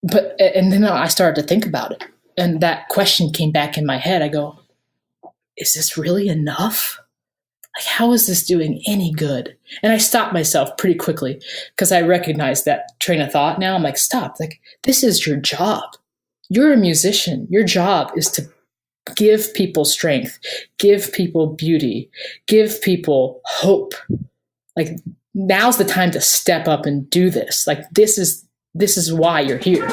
and then I started to think about it. And that question came back in my head. I go, is this really enough? Like, how is this doing any good? And I stopped myself pretty quickly because I recognized that train of thought now. I'm like, stop. Like, this is your job. You're a musician. Your job is to give people strength, give people beauty, give people hope. Like, now's the time to step up and do this. Like, this is why you're here.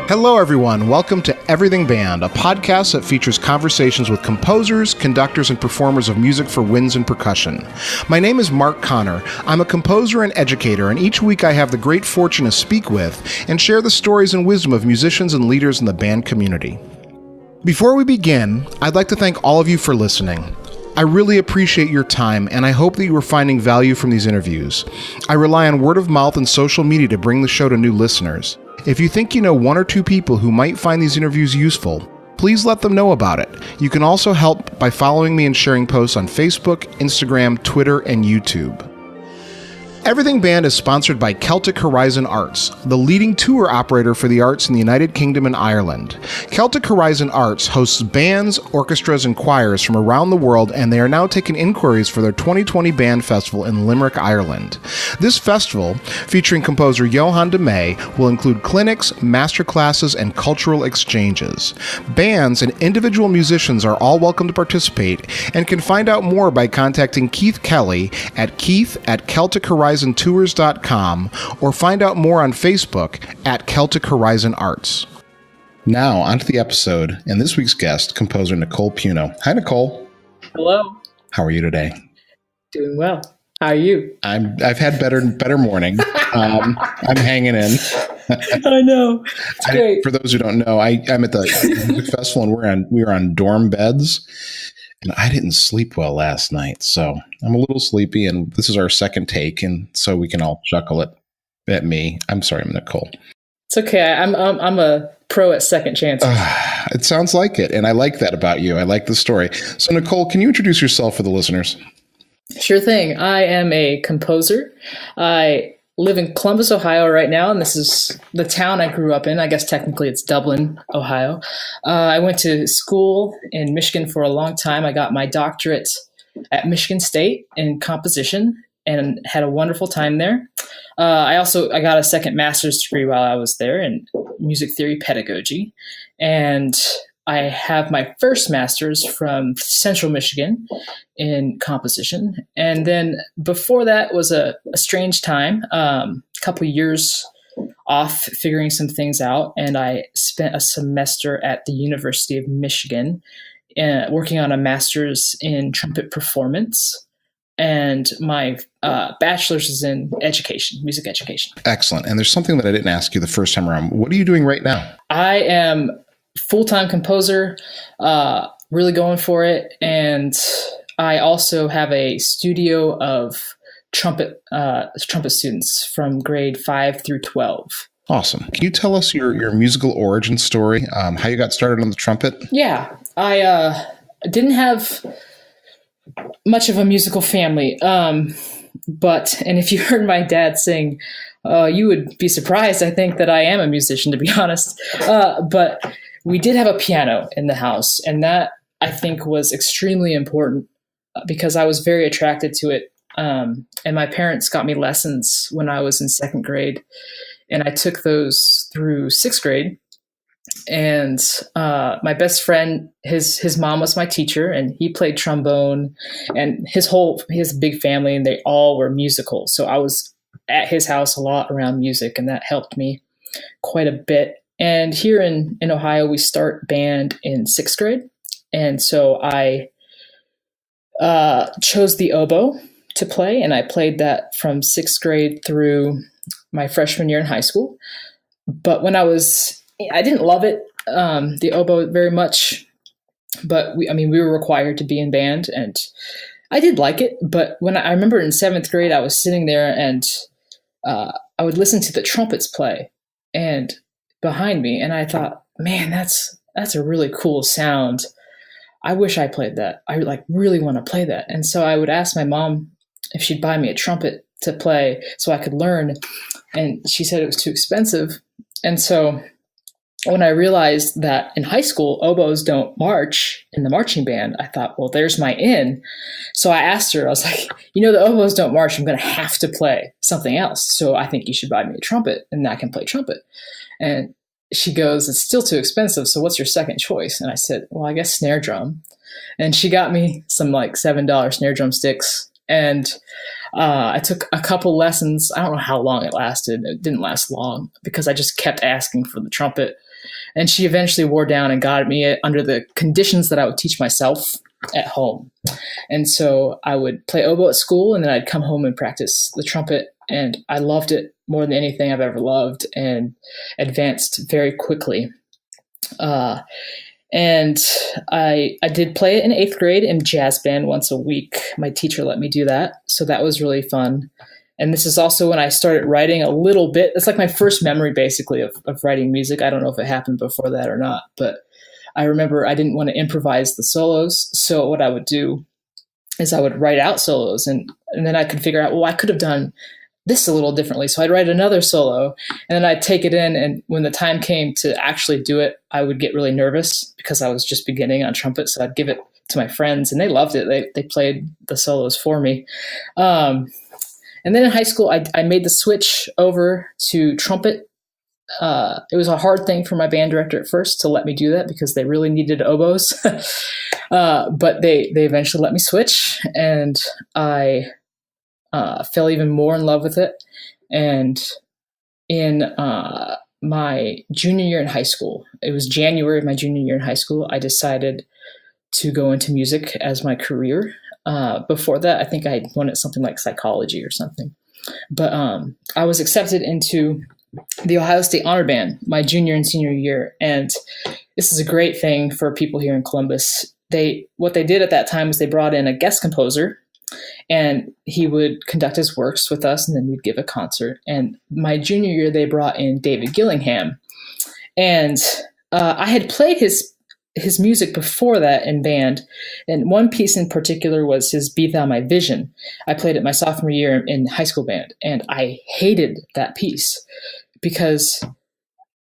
Hello, everyone. Welcome to Everything Band, a podcast that features conversations with composers, conductors, and performers of music for winds and percussion. My name is Mark Connor. I'm a composer and educator, and each week I have the great fortune to speak with and share the stories and wisdom of musicians and leaders in the band community. Before we begin, I'd like to thank all of you for listening. I really appreciate your time, and I hope that you are finding value from these interviews. I rely on word of mouth and social media to bring the show to new listeners. If you think you know one or two people who might find these interviews useful, please let them know about it. You can also help by following me and sharing posts on Facebook, Instagram, Twitter, and YouTube. Everything Band is sponsored by Celtic Horizon Arts, the leading tour operator for the arts in the United Kingdom and Ireland. Celtic Horizon Arts hosts bands, orchestras, and choirs from around the world, and they are now taking inquiries for their 2020 Band Festival in Limerick, Ireland. This festival, featuring composer Johan de May, will include clinics, masterclasses, and cultural exchanges. Bands and individual musicians are all welcome to participate and can find out more by contacting Keith Kelly at keith@celtichorizontours.com or find out more on Facebook at Celtic Horizon Arts. Now, onto the episode, and this week's guest, composer Nicole Piunno. Hi, Nicole. Hello. How are you today? Doing well. How are you? I've had better morning. I'm hanging in. I know. It's great. For those who don't know, I'm at the music festival, and we were on dorm beds. And I didn't sleep well last night, so I'm a little sleepy, and this is our second take, and so we can all chuckle at me. I'm sorry, I'm Nicole. It's okay. I'm a pro at second chances. It sounds like it, and I like that about you. I like the story. So, Nicole, can you introduce yourself for the listeners? Sure thing. I am a composer. I live in Columbus, Ohio right now, and this is the town I grew up in. I guess technically it's Dublin, Ohio. I went to school in Michigan for a long time. I got my doctorate at Michigan State in composition and had a wonderful time there. I got a second master's degree while I was there in music theory pedagogy. And I have my first master's from Central Michigan in composition. And then before that was a strange time, a couple years off figuring some things out. And I spent a semester at the University of Michigan working on a master's in trumpet performance. And my bachelor's is in education, music education. Excellent. And there's something that I didn't ask you the first time around. What are you doing right now? I am full-time composer, really going for it. And I also have a studio of trumpet students from grade 5 through 12. Awesome. Can you tell us your musical origin story, how you got started on the trumpet? Yeah, I didn't have much of a musical family, and if you heard my dad sing, you would be surprised. I think that I am a musician, to be honest, but we did have a piano in the house, and that I think was extremely important because I was very attracted to it. And my parents got me lessons when I was in second grade, and I took those through sixth grade. And my best friend, his mom was my teacher, and he played trombone, and he has a big family, and they all were musical. So I was at his house a lot around music, and that helped me quite a bit. And here in Ohio, we start band in sixth grade. And so I chose the oboe to play, and I played that from sixth grade through my freshman year in high school. But when I didn't love it, the oboe very much, but we were required to be in band, and I did like it. But when I remember in seventh grade, I was sitting there, and I would listen to the trumpets play and behind me, and I thought, man, that's a really cool sound. I wish I played that. I like really want to play that. And so I would ask my mom if she'd buy me a trumpet to play so I could learn. And she said it was too expensive. And so when I realized that in high school, oboes don't march in the marching band, I thought, well, there's my in. So I asked her, I was like, the oboes don't march. I'm going to have to play something else. So I think you should buy me a trumpet and I can play trumpet. And she goes, it's still too expensive. So what's your second choice? And I said, well, I guess snare drum. And she got me some like $7 snare drum sticks. And I took a couple lessons. I don't know how long it lasted. It didn't last long because I just kept asking for the trumpet. And she eventually wore down and got me under the conditions that I would teach myself at home. And so I would play oboe at school, and then I'd come home and practice the trumpet. And I loved it more than anything I've ever loved, and advanced very quickly. And I did play it in 8th grade in jazz band once a week. My teacher let me do that. So that was really fun. And this is also when I started writing a little bit. It's like my first memory, basically, of writing music. I don't know if it happened before that or not, but I remember I didn't want to improvise the solos. So what I would do is I would write out solos, and then I could figure out, well, I could have done this a little differently. So I'd write another solo, and then I'd take it in. And when the time came to actually do it, I would get really nervous because I was just beginning on trumpet. So I'd give it to my friends, and they loved it. They played the solos for me. And then in high school, I made the switch over to trumpet. It was a hard thing for my band director at first to let me do that because they really needed oboes. But they eventually let me switch, and I fell even more in love with it. And in my junior year in high school, it was January of my junior year in high school, I decided to go into music as my career. Before that, I think I wanted something like psychology or something. But I was accepted into the Ohio State Honor Band my junior and senior year. And this is a great thing for people here in Columbus. What they did at that time was they brought in a guest composer, and he would conduct his works with us, and then we'd give a concert. And my junior year, they brought in David Gillingham. And I had played his music before that in band. And one piece in particular was his Be Thou My Vision. I played it my sophomore year in high school band, and I hated that piece because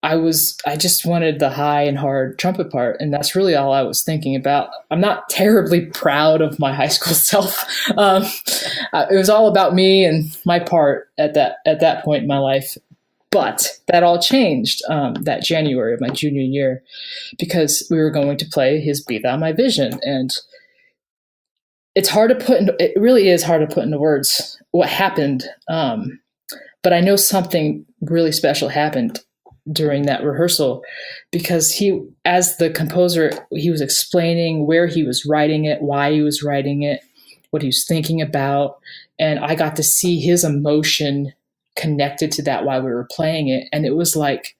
I just wanted the high and hard trumpet part, and that's really all I was thinking about. I'm not terribly proud of my high school self. It was all about me and my part at that point in my life. But that all changed that January of my junior year because we were going to play his Be Thou My Vision. And it really is hard to put into words what happened. But I know something really special happened during that rehearsal because he, as the composer, he was explaining where he was writing it, why he was writing it, what he was thinking about. And I got to see his emotion connected to that while we were playing it. And it was like,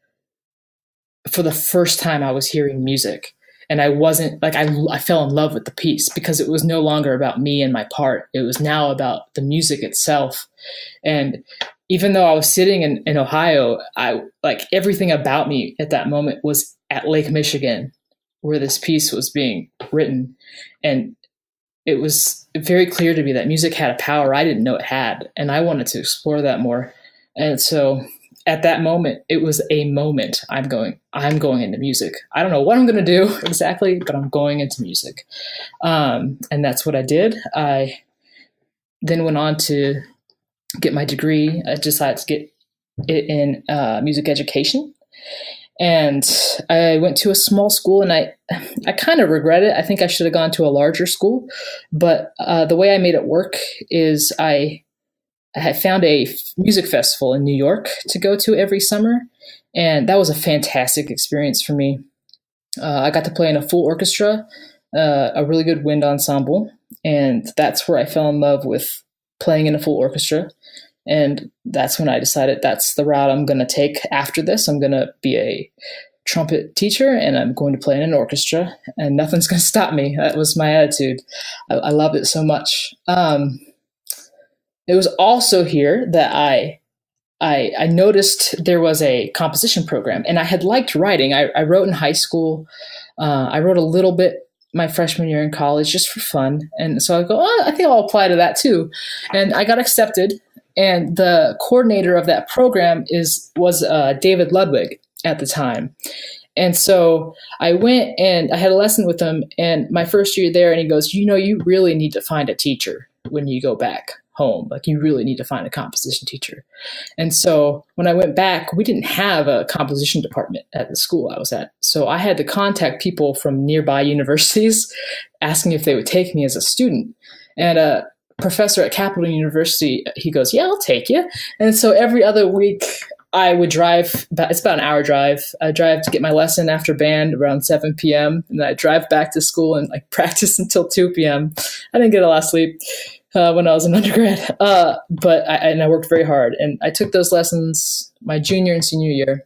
for the first time I was hearing music, and I wasn't like, I fell in love with the piece because it was no longer about me and my part. It was now about the music itself. And even though I was sitting in Ohio, I like everything about me at that moment was at Lake Michigan where this piece was being written. And it was very clear to me that music had a power I didn't know it had. And I wanted to explore that more. And so at that moment, it was a moment. I'm going into music. I don't know what I'm going to do exactly, but I'm going into music. And that's what I did. I then went on to get my degree. I decided to get it in music education. And I went to a small school, and I kind of regret it. I think I should have gone to a larger school. But the way I made it work is I had found a music festival in New York to go to every summer. And that was a fantastic experience for me. I got to play in a full orchestra, a really good wind ensemble. And that's where I fell in love with playing in a full orchestra. And that's when I decided that's the route I'm going to take after this. I'm going to be a trumpet teacher, and I'm going to play in an orchestra, and nothing's going to stop me. That was my attitude. I loved it so much. It was also here that I noticed there was a composition program, and I had liked writing. I wrote in high school. I wrote a little bit my freshman year in college just for fun. And so I go, oh, I think I'll apply to that too. And I got accepted. And the coordinator of that program was David Ludwig at the time. And so I went and I had a lesson with him, and my first year there, and he goes, you really need to find a teacher when you go back home. Like, you really need to find a composition teacher. And so when I went back, we didn't have a composition department at the school I was at. So I had to contact people from nearby universities asking if they would take me as a student. And a professor at Copland University, he goes, yeah, I'll take you. And so every other week I would drive, it's about an hour drive. I drive to get my lesson after band around 7 p.m. And I drive back to school and like practice until 2 p.m. I didn't get a lot of sleep when I was an undergrad, but I worked very hard. And I took those lessons my junior and senior year.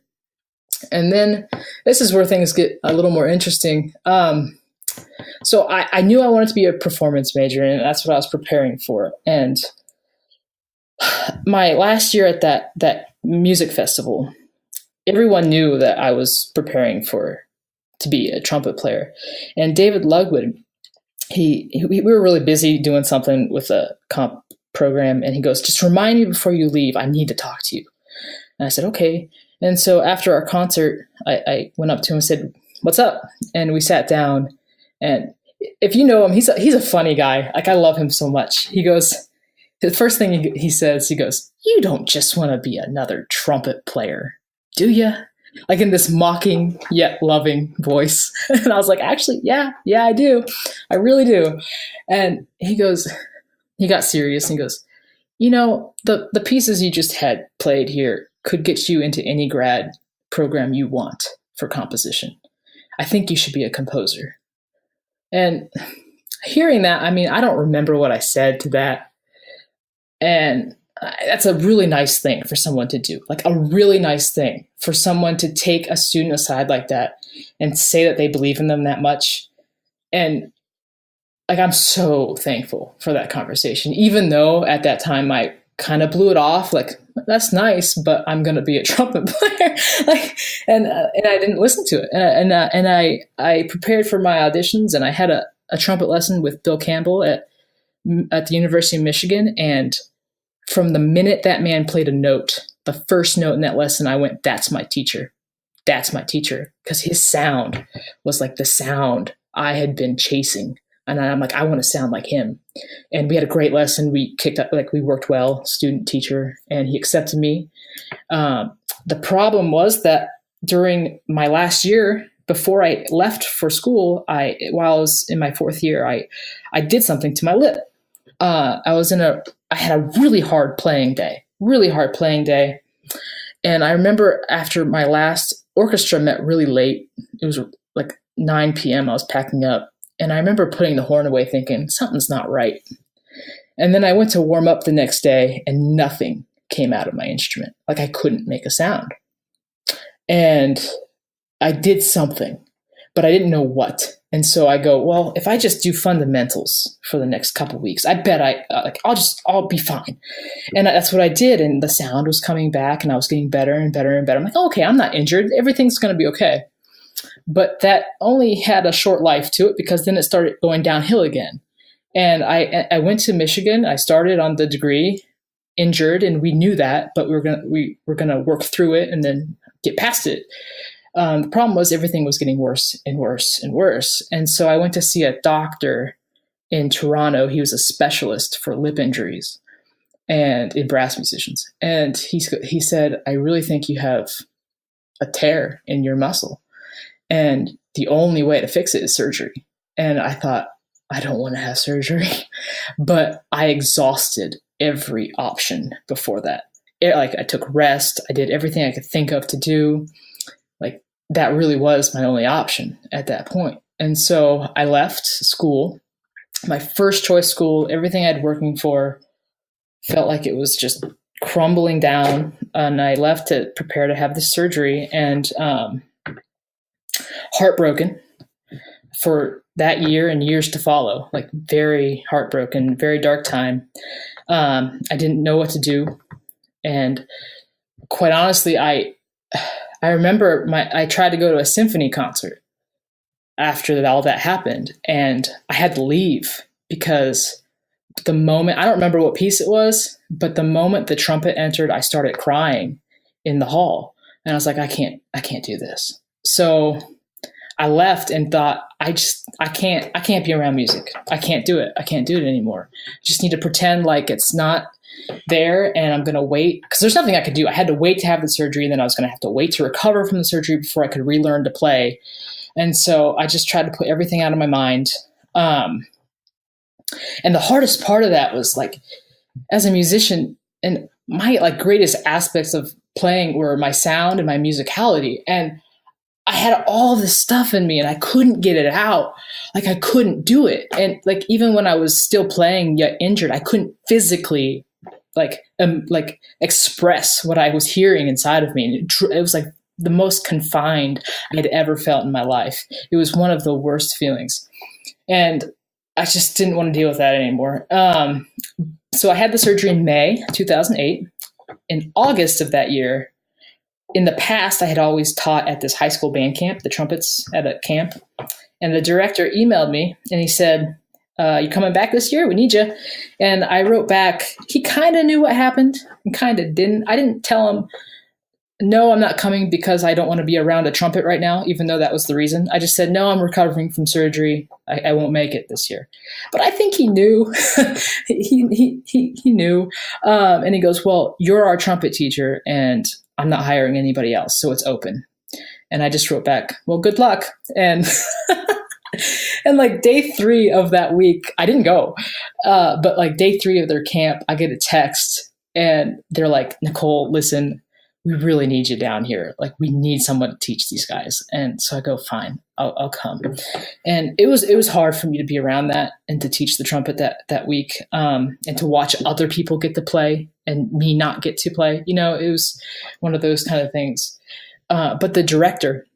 And then this is where things get a little more interesting. So I knew I wanted to be a performance major, and that's what I was preparing for. And my last year at that music festival, everyone knew that I was preparing to be a trumpet player. And David Ludwig, we were really busy doing something with a comp program, and he goes, just remind me before you leave, I need to talk to you. And I said, okay. And so after our concert, I went up to him and said, what's up? And we sat down, and if you know him, he's a funny guy. Like, I love him so much. He goes, the first thing he says, he goes, you don't just want to be another trumpet player, do you? Like, in this mocking yet loving voice. And I was like, actually, yeah, I do. I really do. And he got serious, and he goes, the pieces you just had played here could get you into any grad program you want for composition. I think you should be a composer. And hearing that, I mean, I don't remember what I said to that. And that's a really nice thing for someone to do, like a really nice thing for someone to take a student aside like that and say that they believe in them that much. And like, I'm so thankful for that conversation, even though at that time I kind of blew it off. Like, that's nice, but I'm going to be a trumpet player. And I didn't listen to it. And I prepared for my auditions, and I had a trumpet lesson with Bill Campbell at the University of Michigan. And from the minute that man played a note, the first note in that lesson, I went, that's my teacher. That's my teacher. Because his sound was like the sound I had been chasing. And I'm like, I want to sound like him. And we had a great lesson. We kicked up, like, we worked well, student, teacher, and he accepted me. The problem was that during my last year, before I left for school, while I was in my fourth year, I did something to my lip. I had a really hard playing day. And I remember after my last orchestra met really late, it was like 9 p.m. I was packing up. And I remember putting the horn away thinking, something's not right. And then I went to warm up the next day, and nothing came out of my instrument. Like, I couldn't make a sound. And I did something, but I didn't know what. And so I go, well, if I just do fundamentals for the next couple of weeks, I bet I'll be fine. And that's what I did. And the sound was coming back, and I was getting better and better and better. I'm like, okay, I'm not injured. Everything's going to be okay. But that only had a short life to it, because then it started going downhill again. And I went to Michigan. I started on the degree injured, and we knew that, but we were gonna work through it and then get past it. The problem was everything was getting worse and worse and worse. And so I went to see a doctor in Toronto. He was a specialist for lip injuries and in brass musicians. And he said, I really think you have a tear in your muscle, and the only way to fix it is surgery. And I thought, I don't want to have surgery, but I exhausted every option before that. I took rest. I did everything I could think of to do. Like, that really was my only option at that point. And so I left school, my first choice school. Everything I'd working for felt like it was just crumbling down. And I left to prepare to have the surgery, and heartbroken for that year and years to follow, like very heartbroken, very dark time. I didn't know what to do. And quite honestly, I remember I tried to go to a symphony concert. after all that happened. And I had to leave because the moment, I don't remember what piece it was, but the moment the trumpet entered, I started crying in the hall. And I was like, I can't do this. So I left and thought, I can't be around music. I can't do it. I can't do it anymore. I just need to pretend like it's not there, and I'm going to wait, because there's nothing I could do. I had to wait to have the surgery, and then I was going to have to wait to recover from the surgery before I could relearn to play. And so I just tried to put everything out of my mind. And the hardest part of that was, like, as a musician, and my greatest aspects of playing were my sound and my musicality. And I had all this stuff in me and I couldn't get it out. Like, I couldn't do it. And even when I was still playing yet injured, I couldn't physically express what I was hearing inside of me. And it was like the most confined I had ever felt in my life. It was one of the worst feelings. And I just didn't want to deal with that anymore. So I had the surgery in May 2008. In August of that year, in the past, I had always taught at this high school band camp, the trumpets at a camp. And the director emailed me and he said, you coming back this year? We need you. And I wrote back, he kind of knew what happened and kind of didn't. I didn't tell him, no, I'm not coming because I don't want to be around a trumpet right now, even though that was the reason. I just said, no, I'm recovering from surgery. I won't make it this year. But I think he knew. he knew. And he goes, well, you're our trumpet teacher and I'm not hiring anybody else, so it's open. And I just wrote back, well, good luck. And and day 3 of that week, I didn't go. But day 3 of their camp, I get a text and they're like, Nicole, listen, we really need you down here. We need someone to teach these guys. And so I go, fine, I'll come. And it was hard for me to be around that and to teach the trumpet that week, and to watch other people get to play and me not get to play. It was one of those kind of things. But the director,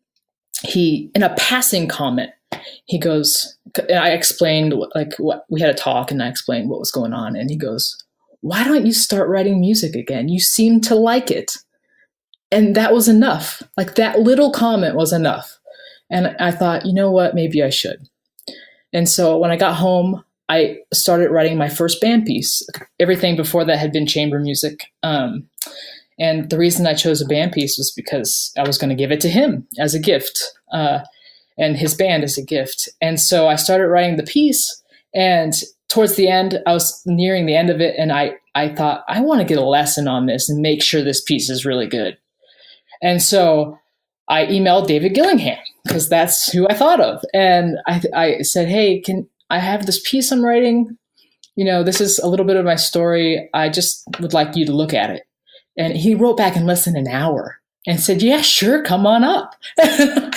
he, in a passing comment, he goes, I explained what we had a talk and I explained what was going on. And he goes, why don't you start writing music again? You seem to like it. And that was enough. That little comment was enough. And I thought, you know what, maybe I should. And so when I got home, I started writing my first band piece. Everything before that had been chamber music. And the reason I chose a band piece was because I was going to give it to him as a gift, and his band as a gift. And so I started writing the piece, and towards the end, I was nearing the end of it, and I thought, I want to get a lesson on this and make sure this piece is really good. And so I emailed David Gillingham because that's who I thought of. And I said, hey, can I have this piece I'm writing? This is a little bit of my story. I just would like you to look at it. And he wrote back in less than an hour and said, yeah, sure, come on up. I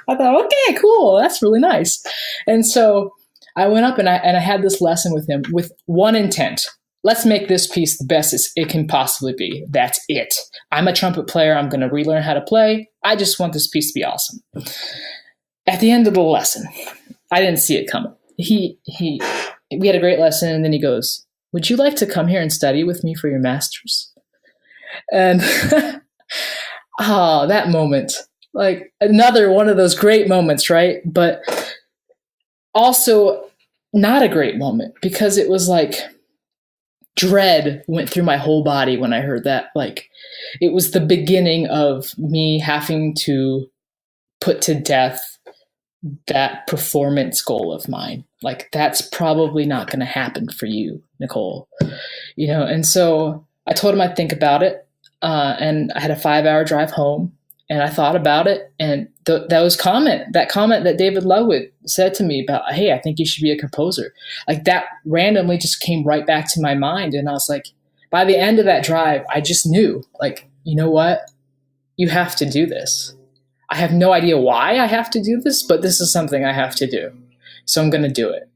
thought, okay, cool. That's really nice. And so I went up and I had this lesson with him with one intent. Let's make this piece the best it can possibly be. That's it. I'm a trumpet player. I'm going to relearn how to play. I just want this piece to be awesome. At the end of the lesson, I didn't see it coming. We had a great lesson, and then he goes, would you like to come here and study with me for your master's? And that moment, another one of those great moments, right? But also not a great moment, because it was dread went through my whole body when I heard that. It was the beginning of me having to put to death that performance goal of mine. That's probably not going to happen for you, Nicole. And so I told him I'd think about it. And I had a 5-hour drive home, and I thought about it. And that comment that David Lowood said to me about, hey, I think you should be a composer. That randomly just came right back to my mind. And I was like, by the end of that drive, I just knew, you know what? You have to do this. I have no idea why I have to do this, but this is something I have to do. So I'm going to do it.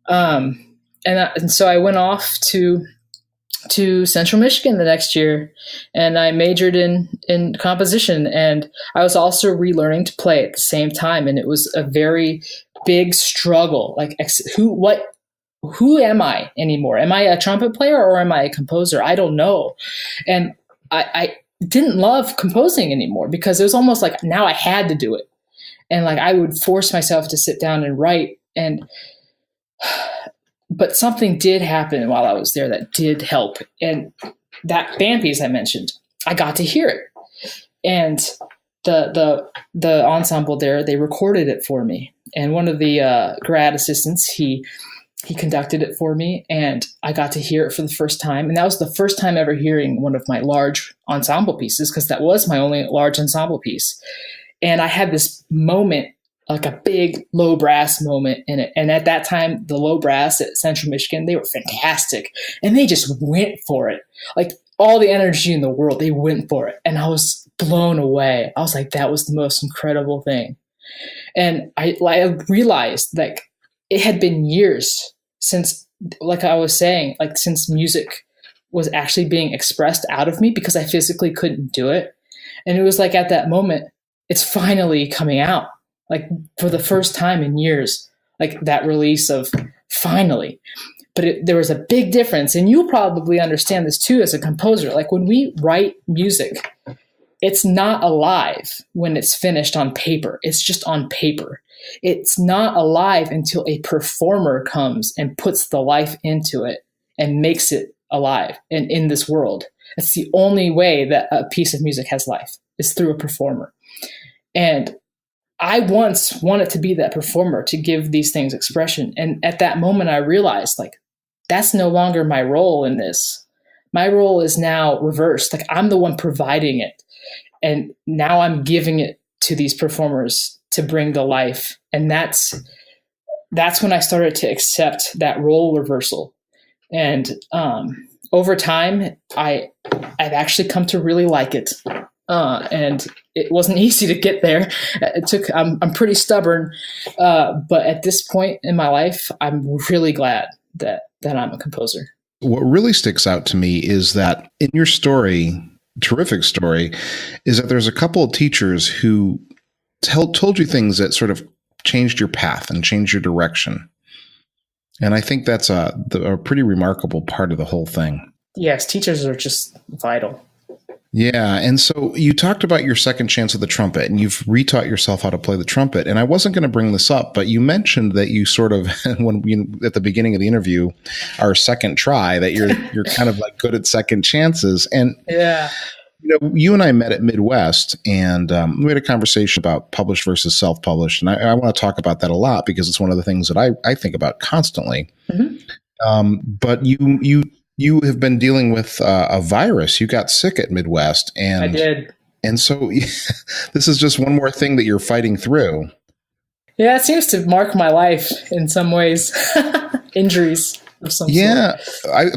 And so I went off to Central Michigan the next year, and I majored in composition, and I was also relearning to play at the same time. And it was a very big struggle. Who am I anymore? Am I a trumpet player or am I a composer? I don't know. And I didn't love composing anymore because it was almost like now I had to do it. And like, I would force myself to sit down and write. But something did happen while I was there that did help. And that band piece I mentioned, I got to hear it. And the ensemble there, they recorded it for me. And one of the grad assistants, he conducted it for me, and I got to hear it for the first time. And that was the first time ever hearing one of my large ensemble pieces, because that was my only large ensemble piece. And I had this moment, like a big low brass moment in it. And at that time, the low brass at Central Michigan, they were fantastic. And they just went for it. Like all the energy in the world, they went for it. And I was blown away. I was like, that was the most incredible thing. And I realized like it had been years since, like I was saying, like since music was actually being expressed out of me, because I physically couldn't do it. And it was like at that moment, it's finally coming out. Like for the first time in years, like that release of finally. But there was a big difference. And you'll probably understand this too as a composer. Like when we write music, it's not alive when it's finished on paper. It's just on paper. It's not alive until a performer comes and puts the life into it and makes it alive and in this world. That's the only way that a piece of music has life, is through a performer. And I once wanted to be that performer, to give these things expression. And at that moment, I realized like, that's no longer my role in this. My role is now reversed. Like I'm the one providing it. And now I'm giving it to these performers to bring to life. And that's when I started to accept that role reversal. And over time, I've actually come to really like it. And it wasn't easy to get there. It took, I'm pretty stubborn. But at this point in my life, I'm really glad that I'm a composer. What really sticks out to me is that in your story, terrific story, is that there's a couple of teachers who told you things that sort of changed your path and changed your direction. And I think that's a pretty remarkable part of the whole thing. Yes, teachers are just vital. Yeah. And so you talked about your second chance at the trumpet, and you've retaught yourself how to play the trumpet. And I wasn't going to bring this up, but you mentioned that you sort of, at the beginning of the interview, our second try, that you're kind of like good at second chances. And yeah, you and I met at Midwest, and we had a conversation about published versus self-published. And I want to talk about that a lot, because it's one of the things that I think about constantly. Mm-hmm. But you have been dealing with a virus. You got sick at Midwest. And I did. And so this is just one more thing that you're fighting through. Yeah, it seems to mark my life in some ways. Injuries of some sort.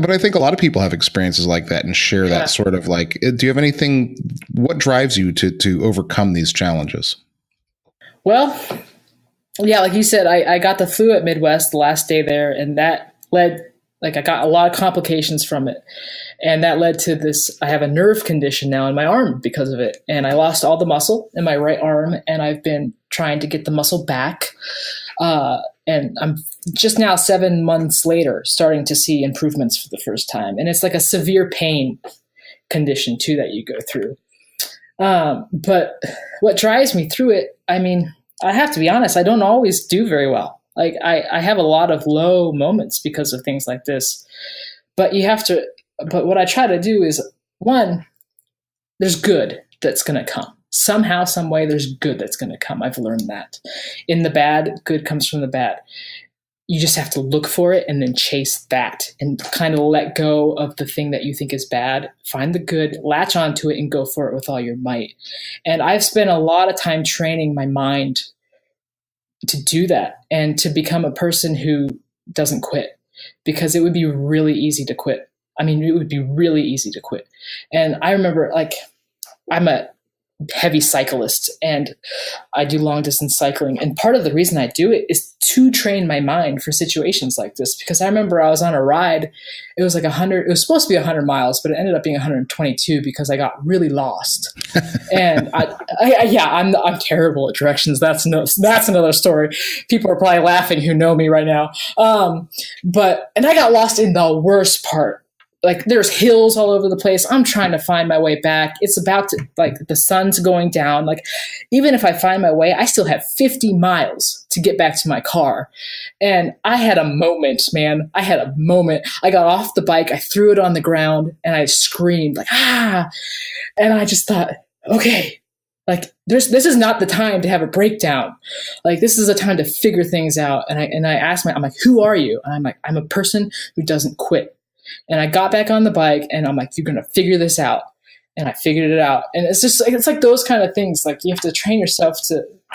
But I think a lot of people have experiences like that and share that sort of like, do you have anything, what drives you to overcome these challenges? Well, yeah, like you said, I got the flu at Midwest the last day there, and that led, like I got a lot of complications from it. And that led to this, I have a nerve condition now in my arm because of it. And I lost all the muscle in my right arm, and I've been trying to get the muscle back. And I'm just now 7 months later starting to see improvements for the first time. And it's like a severe pain condition too that you go through. But what drives me through it, I mean, I have to be honest, I don't always do very well. Like I have a lot of low moments because of things like this. But what I try to do is, one, there's good that's going to come. Somehow, some way, there's good that's going to come. I've learned that. In the bad, good comes from the bad. You just have to look for it and then chase that and kind of let go of the thing that you think is bad. Find the good, latch onto it, and go for it with all your might. And I've spent a lot of time training my mind to do that and to become a person who doesn't quit, because it would be really easy to quit. I mean, it would be really easy to quit. And I remember, like, I'm a heavy cyclist and I do long distance cycling. And part of the reason I do it is to train my mind for situations like this. Because I remember I was on a ride, it was like 100, it was supposed to be 100 miles, but it ended up being 122 because I got really lost. And I'm terrible at directions. That's another story. People are probably laughing who know me right now. And I got lost in the worst part like there's hills all over the place. I'm trying to find my way back. It's about to, like, the sun's going down. Like, even if I find my way, I still have 50 miles to get back to my car. And I had a moment, man. I had a moment. I got off the bike. I threw it on the ground and I screamed like, ah. And I just thought, okay, like this is not the time to have a breakdown. Like, this is a time to figure things out. And I asked I'm like, who are you? And I'm like, I'm a person who doesn't quit. And I got back on the bike and I'm like, you're going to figure this out. And I figured it out. And it's just like, it's like those kind of things. Like, you have to train yourself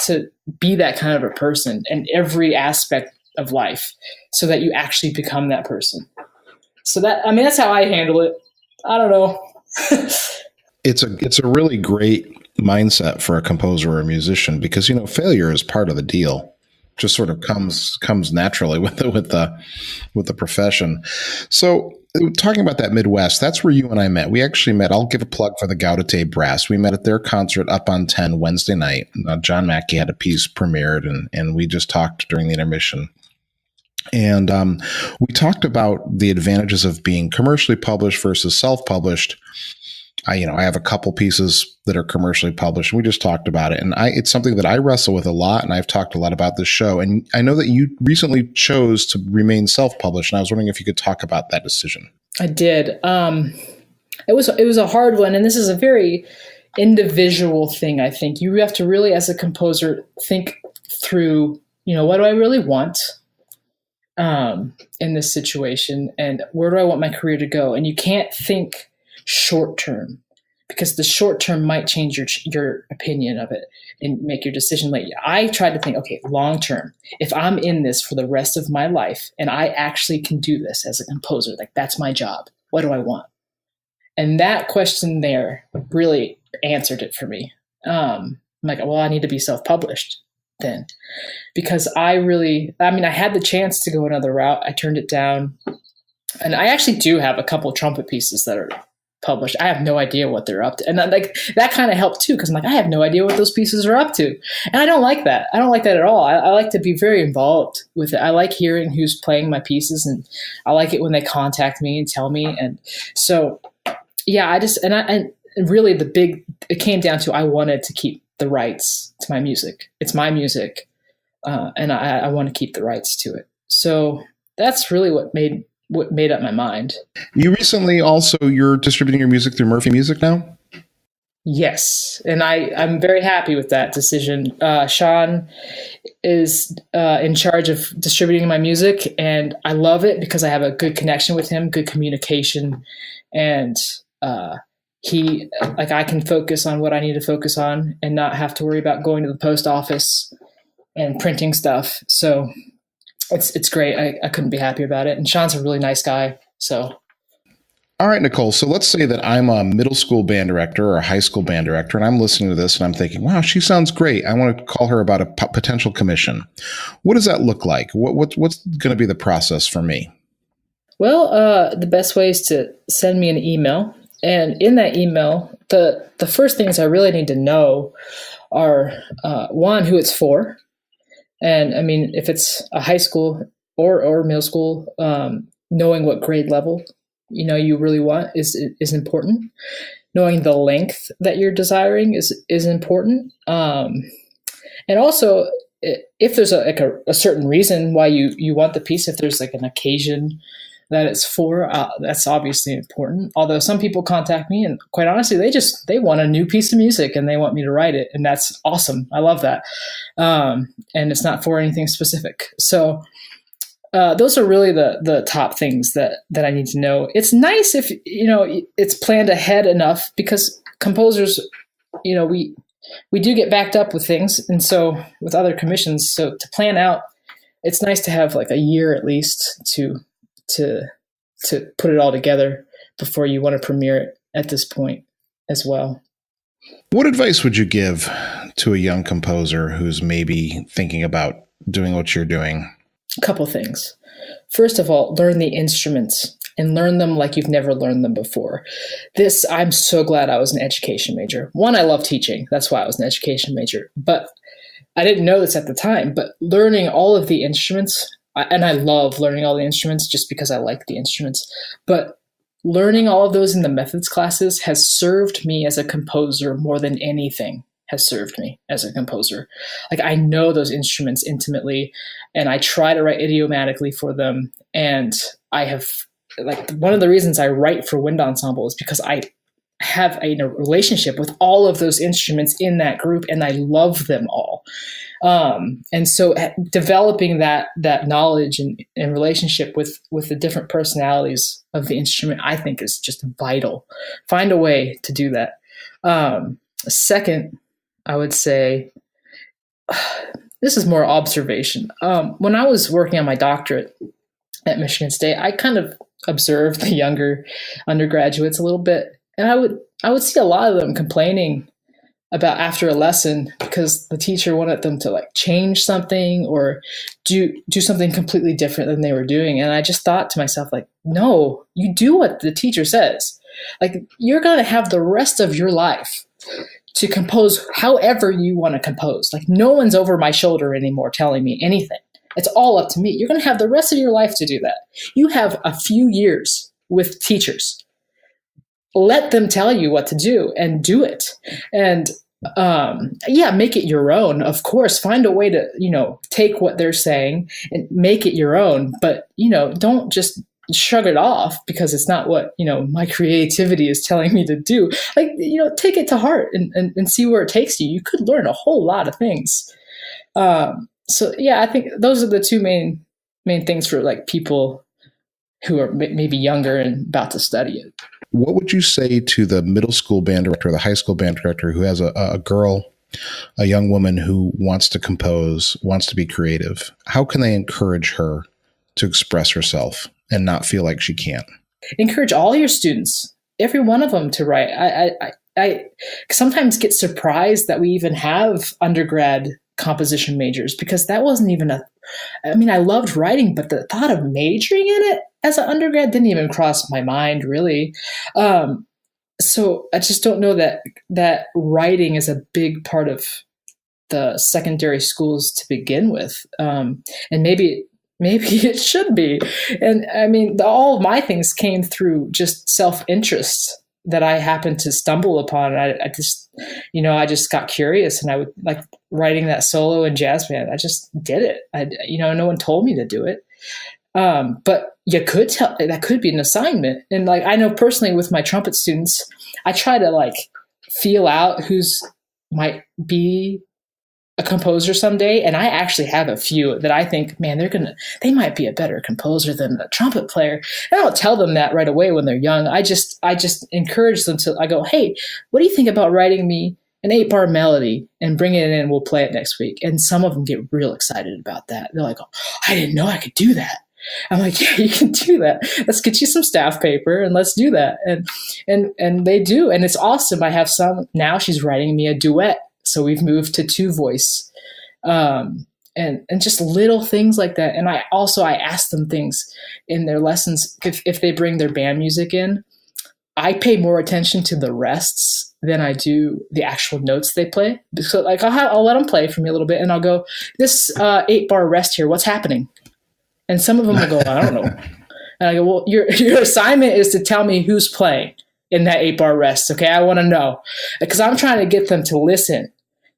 to be that kind of a person in every aspect of life so that you actually become that person. So that's how I handle it. I don't know. It's a really great mindset for a composer or a musician, because, failure is part of the deal. Just sort of comes naturally with the profession. So, talking about that Midwest, that's where you and I met. We actually met. I'll give a plug for the Gaudete Brass. We met at their concert up on 10 Wednesday night. John Mackey had a piece premiered, and we just talked during the intermission. And we talked about the advantages of being commercially published versus self-published. I have a couple pieces that are commercially published, and we just talked about it. And it's something that I wrestle with a lot, and I've talked a lot about this show. And I know that you recently chose to remain self-published, and I was wondering if you could talk about that decision. I did. It was a hard one, and this is a very individual thing. I think you have to really, as a composer, think through, what do I really want in this situation, and where do I want my career to go? And you can't think short term, because the short term might change your opinion of it and make your decision late. I tried to think, okay, long term, if I'm in this for the rest of my life and I actually can do this as a composer, like, that's my job, what do I want? And that question there really answered it for me. I'm like, well, I need to be self-published then, because I had the chance to go another route. I turned it down, and I actually do have a couple trumpet pieces that are published. I have no idea what they're up to. And that kind of helped too, because I'm like, I have no idea what those pieces are up to. And I don't like that. I don't like that at all. I like to be very involved with it. I like hearing who's playing my pieces, and I like it when they contact me and tell me. And so, yeah, and really it came down to, I wanted to keep the rights to my music. It's my music. And I want to keep the rights to it. So that's really what made up my mind. You recently you're distributing your music through Murphy Music now? Yes. And I'm very happy with that decision. Sean is in charge of distributing my music, and I love it because I have a good connection with him, good communication, and I can focus on what I need to focus on and not have to worry about going to the post office and printing stuff. So it's great. I couldn't be happier about it. And Sean's a really nice guy. So. All right, Nicole. So let's say that I'm a middle school band director or a high school band director, and I'm listening to this and I'm thinking, wow, she sounds great. I want to call her about a potential commission. What does that look like? What's going to be the process for me? Well, the best way is to send me an email. And in that email, the first things I really need to know are, one, who it's for. And I mean, if it's a high school or middle school, knowing what grade level, you really want is important. Knowing the length that you're desiring is important. And also, if there's a certain reason why you want the piece, if there's like an occasion that it's for, that's obviously important. Although some people contact me, and quite honestly, they want a new piece of music and they want me to write it, and that's awesome. I love that. And it's not for anything specific. So those are really the top things that I need to know. It's nice if it's planned ahead enough, because composers, we do get backed up with things, and so with other commissions. So to plan out, it's nice to have like a year at least to put it all together before you want to premiere it at this point as well. What advice would you give to a young composer who's maybe thinking about doing what you're doing? A couple things. First of all, learn the instruments and learn them like you've never learned them before. I'm so glad I was an education major. One, I love teaching. That's why I was an education major. But I didn't know this at the time, but learning all of the instruments, and I love learning all the instruments just because I like the instruments, but learning all of those in the methods classes has served me as a composer more than anything has served me as a composer. Like, I know those instruments intimately, and I try to write idiomatically for them. And I have, like, one of the reasons I write for wind ensemble is because I have a relationship with all of those instruments in that group, and I love them all. And so developing that knowledge and relationship with the different personalities of the instrument, I think, is just vital. Find a way to do that. Second, I would say, this is more observation. When I was working on my doctorate at Michigan State, I kind of observed the younger undergraduates a little bit, and I would see a lot of them complaining about after a lesson because the teacher wanted them to, like, change something or do something completely different than they were doing. And I just thought to myself, like, no, you do what the teacher says. Like, you're going to have the rest of your life to compose however you want to compose. Like, no one's over my shoulder anymore telling me anything. It's all up to me. You're going to have the rest of your life to do that. You have a few years with teachers. Let them tell you what to do and do it. And make it your own. Of course, find a way to, take what they're saying and make it your own. But, don't just shrug it off because it's not what, my creativity is telling me to do. Like, take it to heart and see where it takes you. You could learn a whole lot of things. I think those are the two main things for, like, people who are maybe younger and about to study it. What would you say to the middle school band director or the high school band director who has a girl, a young woman who wants to compose, wants to be creative? How can they encourage her to express herself and not feel like she can't? Encourage all your students, every one of them, to write. I sometimes get surprised that we even have undergrad composition majors, because that wasn't even I loved writing, but the thought of majoring in it as an undergrad didn't even cross my mind, really. So I just don't know that writing is a big part of the secondary schools to begin with. And maybe it should be. And all of my things came through just self-interest that I happened to stumble upon. I just got curious, and I would, like, writing that solo in jazz band. I just did it. No one told me to do it. But you could tell that could be an assignment. And, like, I know personally with my trumpet students, I try to, like, feel out who's might be a composer someday. And I actually have a few that I think, man, they might be a better composer than a trumpet player. And I don't tell them that right away when they're young. I just encourage them to, I go, hey, what do you think about writing me an 8-bar melody and bringing it in? We'll play it next week. And some of them get real excited about that. They're like, oh, I didn't know I could do that. I'm like, yeah, you can do that. Let's get you some staff paper and let's do that. And they do. And it's awesome. I have some now. She's writing me a duet. So we've moved to 2-voice, and just little things like that. And I ask them things in their lessons. If they bring their band music in, I pay more attention to the rests than I do the actual notes they play. So, like, I'll let them play for me a little bit, and I'll go, this 8-bar rest here, what's happening? And some of them will go, I don't know. And I go, well, your assignment is to tell me who's playing in that 8-bar rest. Okay, I want to know, because I'm trying to get them to listen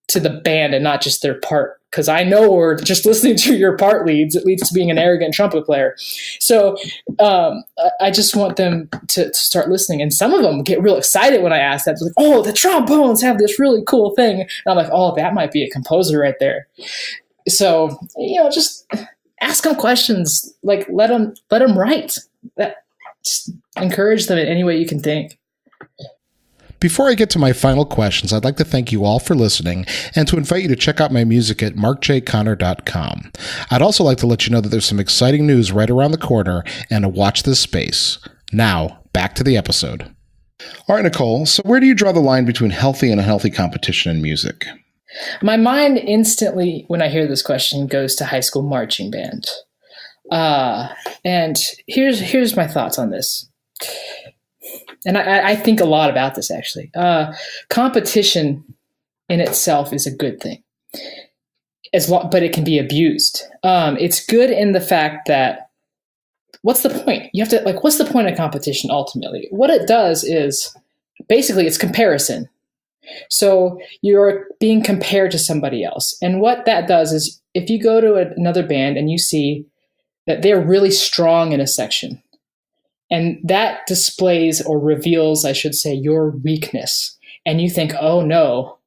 to the band and not just their part. Because I know we're just listening to your part leads. It leads to being an arrogant trumpet player. So I just want them to start listening. And some of them get real excited when I ask that. They're like, oh, the trombones have this really cool thing. And I'm like, oh, that might be a composer right there. So, just ask them questions. Like, let them write. Just encourage them in any way you can think. Before I get to my final questions, I'd like to thank you all for listening and to invite you to check out my music at markjconner.com. I'd also like to let you know that there's some exciting news right around the corner and to watch this space. Now, back to the episode. All right, Nicole, so where do you draw the line between healthy and unhealthy competition in music? My mind instantly, when I hear this question, goes to high school marching band. And here's my thoughts on this. And I think a lot about this, actually. Competition in itself is a good thing, but it can be abused. It's good in the fact that what's the point? You have to what's the point of competition ultimately? What it does is basically it's comparison. So you're being compared to somebody else. And what that does is if you go to another band and you see that they're really strong in a section, and that displays or reveals, I should say, your weakness. And you think, oh no,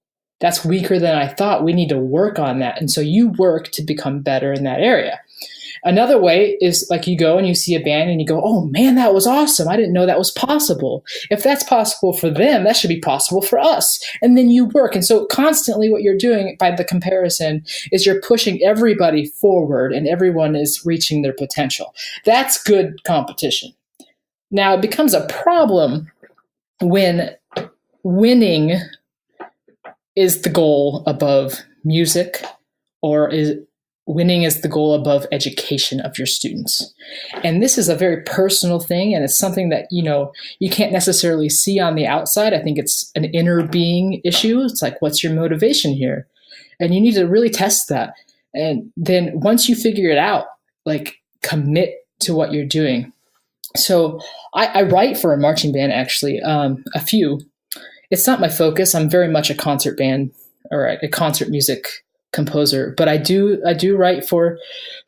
that's weaker than I thought. We need to work on that. And so you work to become better in that area. Another way is like you go and you see a band and you go, oh man, that was awesome. I didn't know that was possible. If that's possible for them, that should be possible for us. And then you work. And so constantly what you're doing by the comparison is you're pushing everybody forward and everyone is reaching their potential. That's good competition. Now it becomes a problem when winning is the goal above music, or winning is the goal above education of your students. And this is a very personal thing, and it's something that, you can't necessarily see on the outside. I think it's an inner being issue. It's like, what's your motivation here? And you need to really test that. And then once you figure it out, commit to what you're doing. So I write for a marching band, actually, a few. It's not my focus. I'm very much a concert band or a concert music composer, but I do write for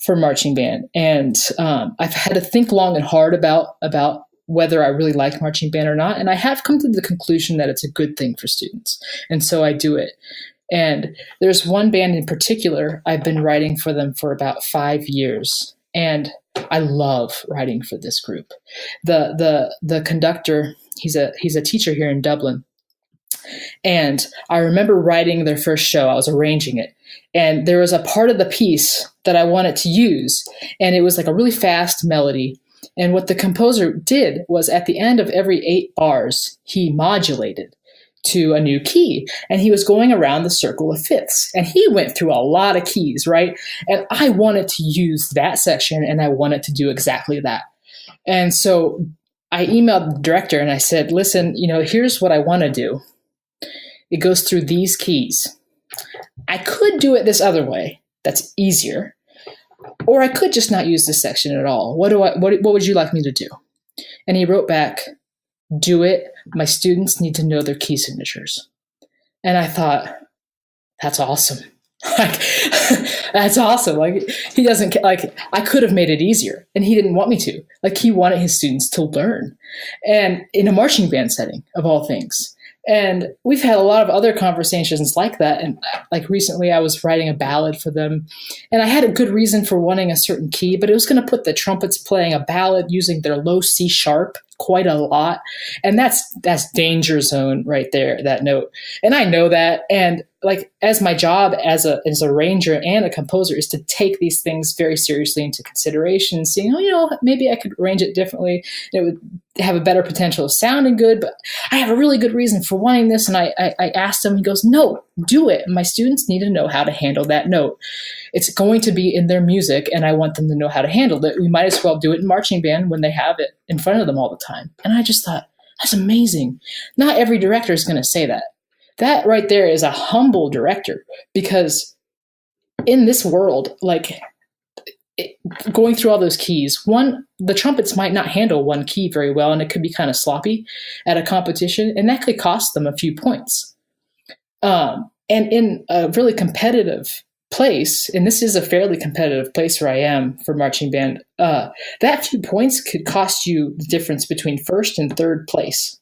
marching band. And I've had to think long and hard about whether I really like marching band or not. And I have come to the conclusion that it's a good thing for students. And so I do it. And there's one band in particular, I've been writing for them for about 5 years. And I love writing for this group. The conductor, he's a teacher here in Dublin. And I remember writing their first show. I was arranging it. And there was a part of the piece that I wanted to use. And it was like a really fast melody. And what the composer did was at the end of every 8 bars, he modulated to a new key. And he was going around the circle of fifths. And he went through a lot of keys, right? And I wanted to use that section, and I wanted to do exactly that. And so I emailed the director and I said, listen, here's what I want to do. It goes through these keys. I could do it this other way. That's easier. Or I could just not use this section at all. What would you like me to do? And he wrote back, do it. My students need to know their key signatures. And I thought, that's awesome. That's awesome. He doesn't I could have made it easier, and he didn't want me to. He wanted his students to learn, and in a marching band setting of all things. And we've had a lot of other conversations like that. And recently I was writing a ballad for them, and I had a good reason for wanting a certain key, but it was going to put the trumpets playing a ballad using their low C sharp quite a lot. And that's danger zone right there, that note. And I know that. And as my job as a arranger and a composer is to take these things very seriously into consideration, seeing, maybe I could arrange it differently. It would have a better potential of sounding good, but I have a really good reason for wanting this. And I asked him, he goes, no, do it. My students need to know how to handle that note. It's going to be in their music, and I want them to know how to handle it. We might as well do it in marching band when they have it in front of them all the time. And I just thought, that's amazing. Not every director is going to say that. That right there is a humble director, because in this world, going through all those keys, the trumpets might not handle one key very well, and it could be kind of sloppy at a competition, and that could cost them a few points. And in a really competitive place, and this is a fairly competitive place where I am for marching band, that few points could cost you the difference between first and third place.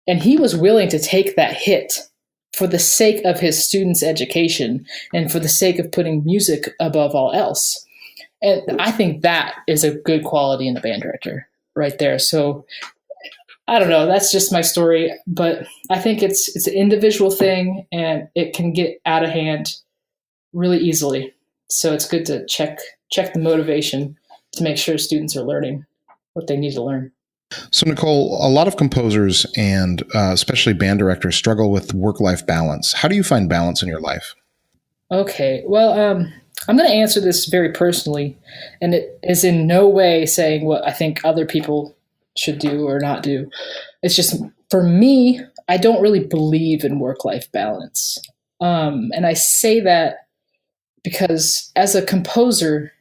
And he was willing to take that hit for the sake of his students' education and for the sake of putting music above all else. And I think that is a good quality in a band director right there. So I don't know, that's just my story, but I think it's an individual thing, and it can get out of hand really easily. So it's good to check the motivation to make sure students are learning what they need to learn. So, Nicole, a lot of composers and especially band directors struggle with work-life balance. How do you find balance in your life? Okay, well, I'm going to answer this very personally, and it is in no way saying what I think other people should do or not do. It's just, for me, I don't really believe in work-life balance. And I say that because as a composer,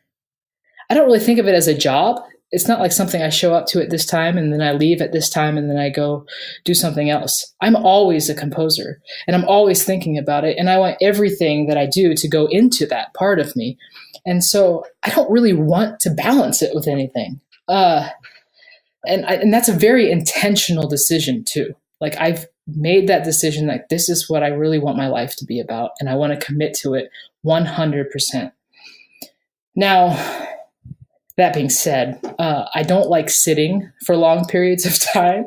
I don't really think of it as a job. it's not like something I show up to at this time and then I leave at this time and then I go do something else. I'm always a composer and I'm always thinking about it. And I want everything that I do to go into that part of me. And so I don't really want to balance it with anything. And that's a very intentional decision too. Like I've made that decision, like this is what I really want my life to be about. And I want to commit to it 100%. Now, that being said, I don't like sitting for long periods of time.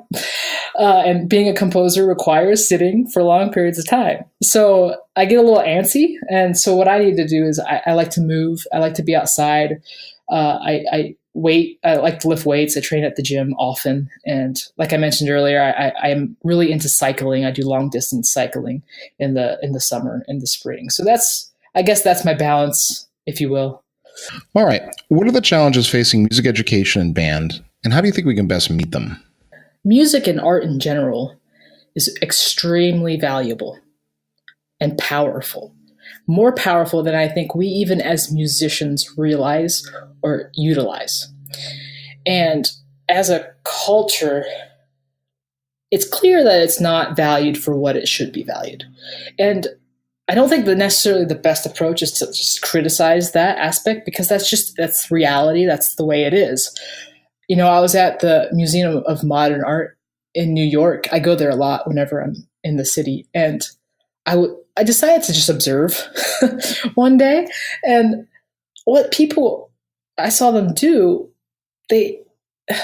And being a composer requires sitting for long periods of time. So I get a little antsy. And so what I need to do is I like to move. I like to be outside. I like to lift weights. I train at the gym often. And like I mentioned earlier, I am really into cycling. I do long distance cycling in the summer and the spring. So I guess that's my balance, if you will. All right. What are the challenges facing music education and band, and how do you think we can best meet them? Music and art in general is extremely valuable and powerful. More powerful than I think we even as musicians realize or utilize. And as a culture, it's clear that it's not valued for what it should be valued. And I don't think that necessarily the best approach is to just criticize that aspect, because that's reality. That's the way it is. You know, I was at the Museum of Modern Art in New York. I go there a lot whenever I'm in the city. And I decided to just observe one day. And what I saw them do, they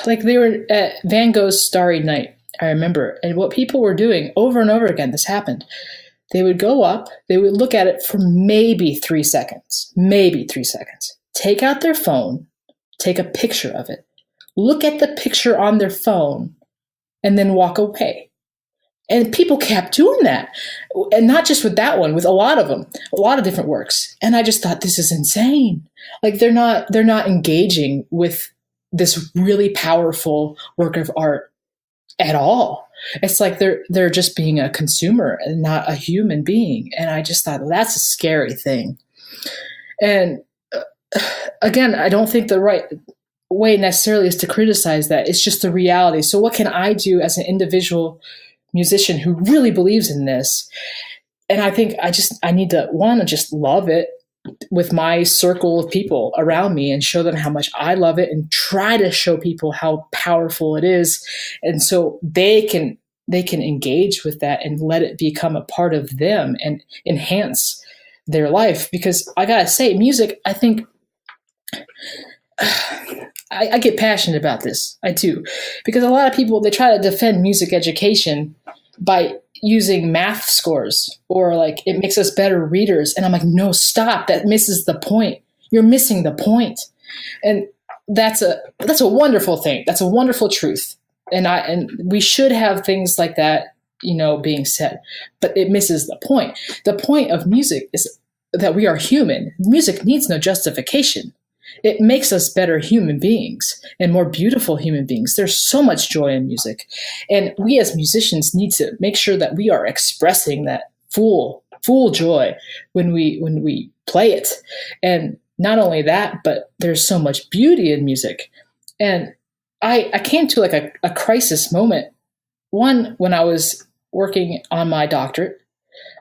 were at Van Gogh's Starry Night, I remember. And what people were doing over and over again, this happened. They would go up, they would look at it for maybe 3 seconds, take out their phone, take a picture of it, look at the picture on their phone, and then walk away. And people kept doing that. And not just with that one, with a lot of them, a lot of different works. And I just thought, this is insane. Like they're not engaging with this really powerful work of art at all. It's like they're just being a consumer and not a human being. And I just thought, well, that's a scary thing. And again, I don't think the right way necessarily is to criticize that. It's just the reality. So what can I do as an individual musician who really believes in this? And I think I need to, one, just love it with my circle of people around me and show them how much I love it and try to show people how powerful it is. And so they can engage with that and let it become a part of them and enhance their life. Because I gotta say, music, I think I get passionate about this. I do. Because a lot of people, they try to defend music education by using math scores or like it makes us better readers. And I'm like, no, stop. That misses the point. You're missing the point. And that's a wonderful thing. That's a wonderful truth. And we should have things like that, being said, but it misses the point. The point of music is that we are human. Music needs no justification. It makes us better human beings and more beautiful human beings. There's so much joy in music. And we as musicians need to make sure that we are expressing that full joy when we play it. And not only that, but there's so much beauty in music. And I came to like a crisis moment. One, when I was working on my doctorate,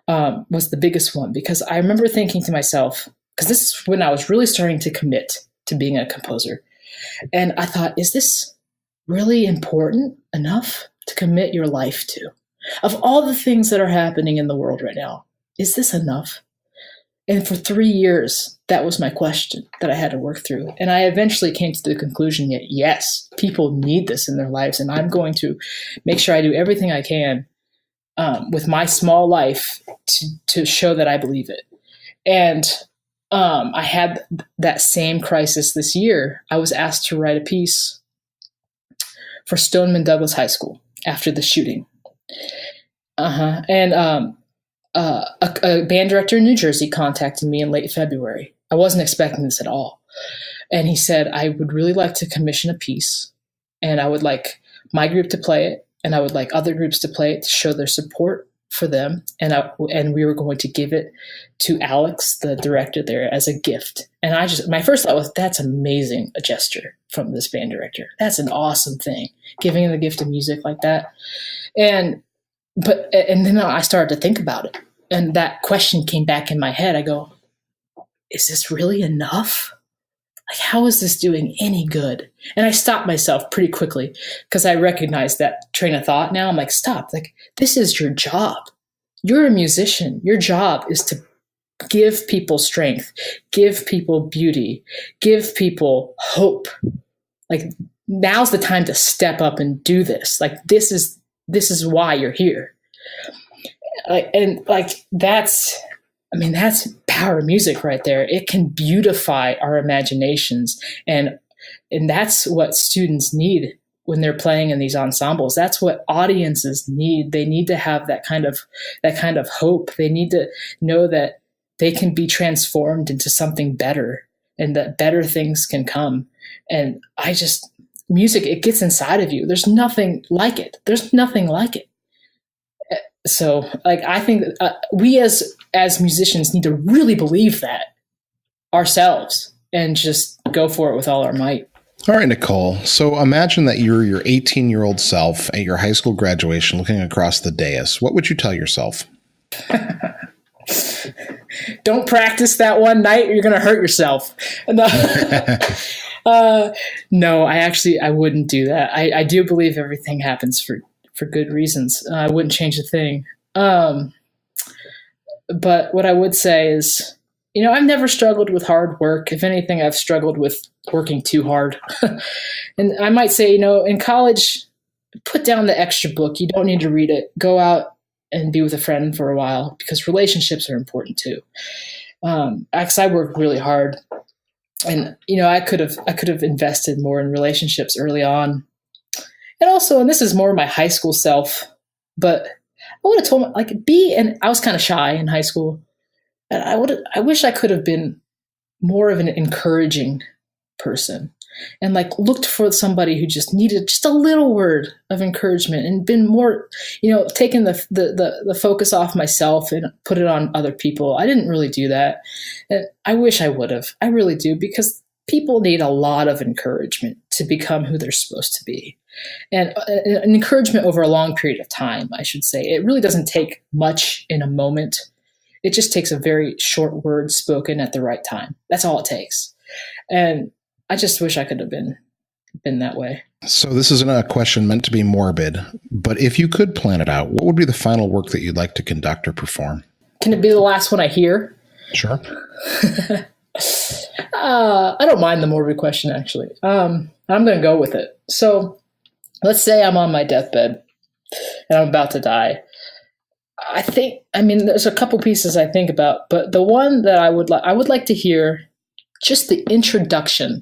was the biggest one, because I remember thinking to myself, because this is when I was really starting to commit to being a composer. And I thought, is this really important enough to commit your life to? Of all the things that are happening in the world right now, is this enough? And for 3 years, that was my question that I had to work through. And I eventually came to the conclusion that yes, people need this in their lives. And I'm going to make sure I do everything I can with my small life to show that I believe it. And I had that same crisis this year. I was asked to write a piece for Stoneman Douglas High School after the shooting. And a band director in New Jersey contacted me in late February. I wasn't expecting this at all. And he said, I would really like to commission a piece, and I would like my group to play it, and I would like other groups to play it to show their support for them. And we were going to give it to Alex, the director there, as a gift. And my first thought was, that's amazing, a gesture from this band director. That's an awesome thing, giving the gift of music like that. And then I started to think about it. And that question came back in my head. I go, is this really enough? Like, how is this doing any good? And I stopped myself pretty quickly because I recognized that train of thought now. I'm like, stop. Like, this is your job. You're a musician. Your job is to give people strength, give people beauty, give people hope. Like, now's the time to step up and do this. Like, this is why you're here. That's power music right there. It can beautify our imaginations. And that's what students need when they're playing in these ensembles. That's what audiences need. They need to have that kind of hope. They need to know that they can be transformed into something better and that better things can come. And music, it gets inside of you. There's nothing like it. So, like, I think we as musicians need to really believe that ourselves and just go for it with all our might. All right, Nicole. So imagine that you're your 18-year-old self at your high school graduation looking across the dais. What would you tell yourself? Don't practice that one night or you're going to hurt yourself. No, I wouldn't do that. I do believe everything happens for good reasons. I wouldn't change a thing. But what I would say is, I've never struggled with hard work. If anything, I've struggled with working too hard. And I might say, in college, put down the extra book. You don't need to read it. Go out and be with a friend for a while because relationships are important too. Because I worked really hard, and I could have invested more in relationships early on. And also, and this is more my high school self, but I would have told him, I was kind of shy in high school. And I wish I could have been more of an encouraging person and looked for somebody who just needed just a little word of encouragement and been more, taken the focus off myself and put it on other people. I didn't really do that. And I wish I would have. I really do, because people need a lot of encouragement to become who they're supposed to be. And an encouragement over a long period of time, I should say. It really doesn't take much in a moment. It just takes a very short word spoken at the right time. That's all it takes. And I just wish I could have been that way. So this isn't a question meant to be morbid, but if you could plan it out, what would be the final work that you'd like to conduct or perform? Can it be the last one I hear? Sure. I don't mind the morbid question, actually. I'm going to go with it. So let's say I'm on my deathbed and I'm about to die. There's a couple pieces I think about, but the one that I would like to hear just the introduction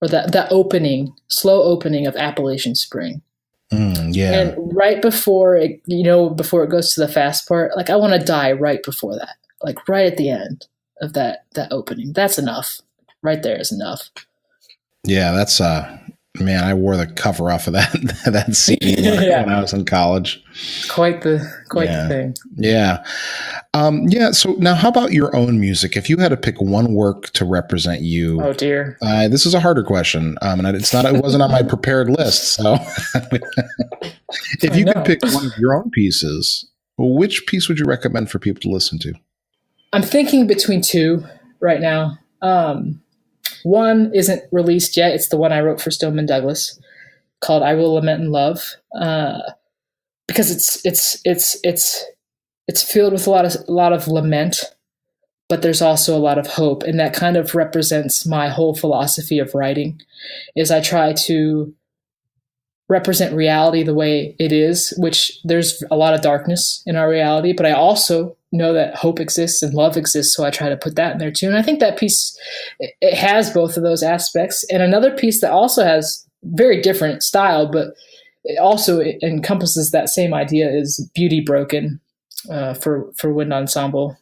or the opening, slow opening of Appalachian Spring. Yeah. And right before it, before it goes to the fast part, I want to die right before that, right at the end of that opening. That's enough. Right there is enough. Yeah, that's man, I wore the cover off of that CD when I was in college. Quite the thing. Yeah. So now how about your own music? If you had to pick one work to represent you. Oh dear. This is a harder question. And it wasn't on my prepared list. So if you could pick one of your own pieces, which piece would you recommend for people to listen to? I'm thinking between two right now. One isn't released yet. It's the one I wrote for Stoneman Douglas, called "I Will Lament in Love," because it's filled with a lot of lament, but there's also a lot of hope, and that kind of represents my whole philosophy of writing. Is I try to represent reality the way it is, which there's a lot of darkness in our reality, but I also know that hope exists and love exists, so I try to put that in there too. And I think that piece, it has both of those aspects. And another piece that also has very different style, but it also encompasses that same idea, is Beauty Broken for wind ensemble.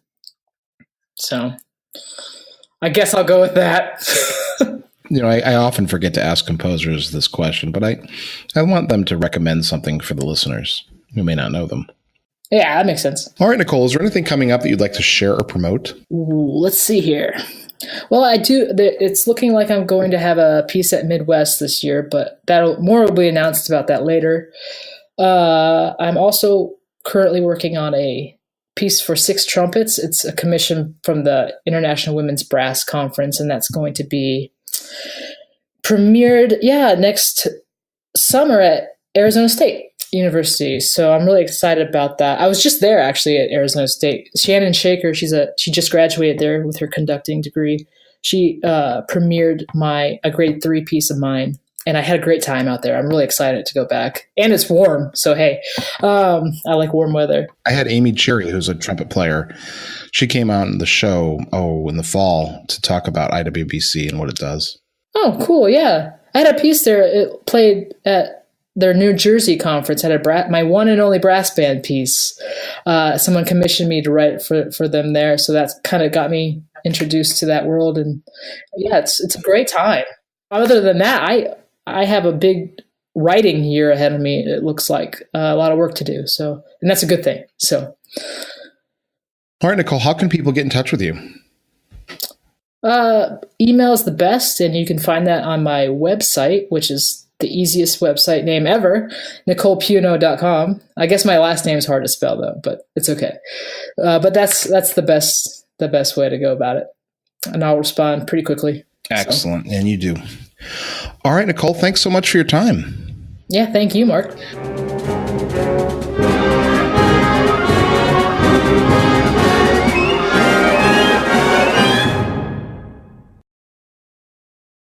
So I guess I'll go with that. I often forget to ask composers this question, but I want them to recommend something for the listeners who may not know them. Yeah, that makes sense. All right, Nicole, is there anything coming up that you'd like to share or promote? Ooh, let's see here. Well, I do. It's looking like I'm going to have a piece at Midwest this year, but more will be announced about that later. I'm also currently working on a piece for 6 trumpets. It's a commission from the International Women's Brass Conference, and that's going to be premiered, next summer at Arizona State University. So I'm really excited about that. I was just there actually at Arizona State. Shannon Shaker, she just graduated there with her conducting degree. She premiered a grade 3 piece of mine, and I had a great time out there. I'm really excited to go back, and it's warm. So hey, I like warm weather. I had Amy Cherry, who's a trumpet player. She came out in the show in the fall to talk about IWBC and what it does. Oh, cool! Yeah, I had a piece there. It played at their New Jersey conference. Had my one and only brass band piece. Someone commissioned me to write for them there, so that's kind of got me introduced to that world. And yeah, it's a great time. Other than that, I have a big writing year ahead of me. It looks like a lot of work to do. So, and that's a good thing. So, all right, Nicole, how can people get in touch with you? Email is the best, and you can find that on my website, which is the easiest website name ever, NicolePiunno.com. I guess my last name is hard to spell though, but it's okay. But that's the best way to go about it, and I'll respond pretty quickly. Excellent, and you do. All right, Nicole, thanks so much for your time. Yeah, thank you, Mark.